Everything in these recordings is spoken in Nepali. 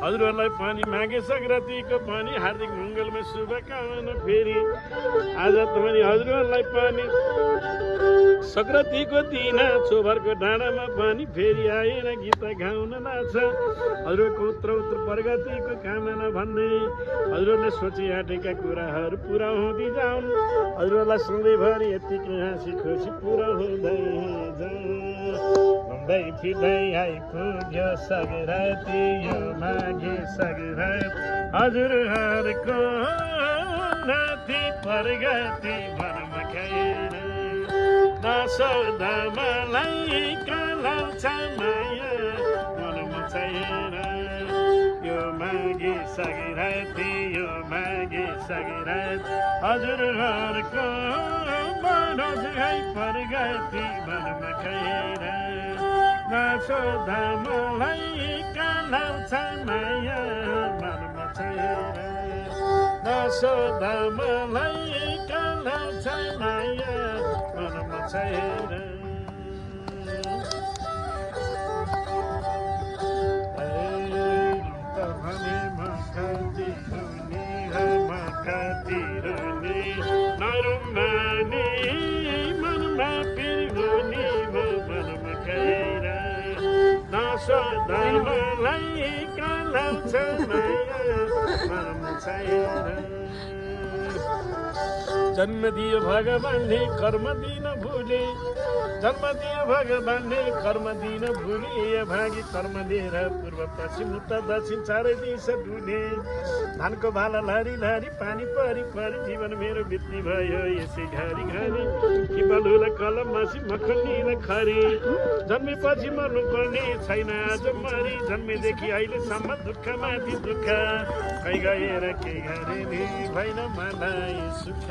हजुरहरूलाई पनि माघे सङ्क्रान्तिको पनि हार्दिक मङ्गलमय शुभकामना फेरि आज पनि हजुरहरूलाई पनि सङ्क्रान्तिको दिन चोभरको डाँडामा पनि फेरि आएर गीत गाउन नाच्छ हजुरको उत्तर प्रगतिको कामना भन्दै हजुरहरूले सोचिआँटेका कुराहरू पुरा हुँदै जाउन् हजुरहरूलाई सधैँभरि यतिकै हाँसी खुसी पुरा हुँदै घुम्दै फिर्दै आइपुग्यो सङ्क्रान्ति यो माघे सङ्क्रान्ति हजुरहरूको नाति प्रगति मनमा खाएर नसोधा मलाई कलाउँछ माया मनमा छैन यो माघे सङ्क्रान्ति यो माघे सङ्क्रान्ति हजुरहरूको मनोज है प्रगति मनमा खाएर नसोधा मलाई कलाउँछ माया मनमा छैन नसोधा मलाई कलाउँछ माया मनमा छैन भने मकातिरने नरुमाने मनमा पिर्गुने मनमा खाएर नसोधा मलाई कलाउँछ माया मनमा छैन जन्म दियो भगवानले कर्म दिन भुले जन्म दियो भगवानले कर्म दिन भुले भागी कर्म दिएर पूर्व पश्चिम उत्तर दक्षिण चारै दिशा डुले धानको भाला लारी लारी पानी परी परी जीवन मेरो बित्ने भयो यसै घरी घरी किबलुला कलम मासी मखनीला खरी जन्मेपछि मर्नु पर्ने छैन आज मरी जन्मेदेखि अहिलेसम्म दुःख माथि दुःख कहीँ गएर के गरे नि भएन मलाई सुख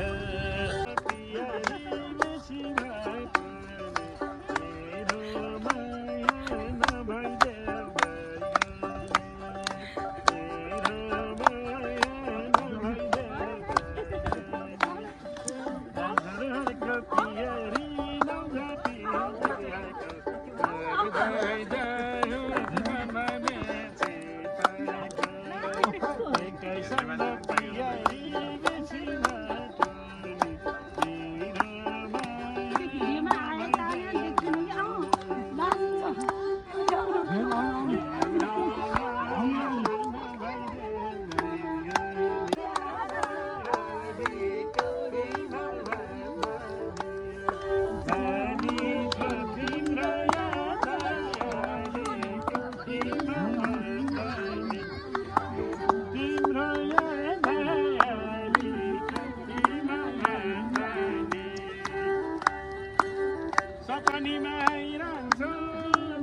सपनीमा आइरहन्छ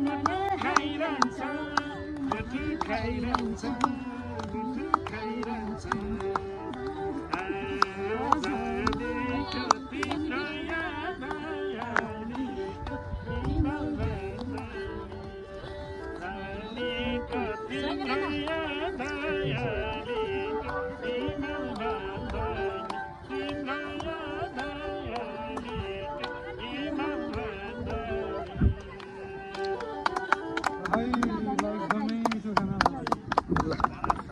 मनमा खाइरहन्छ खाइरहन्छ खाइरहन्छ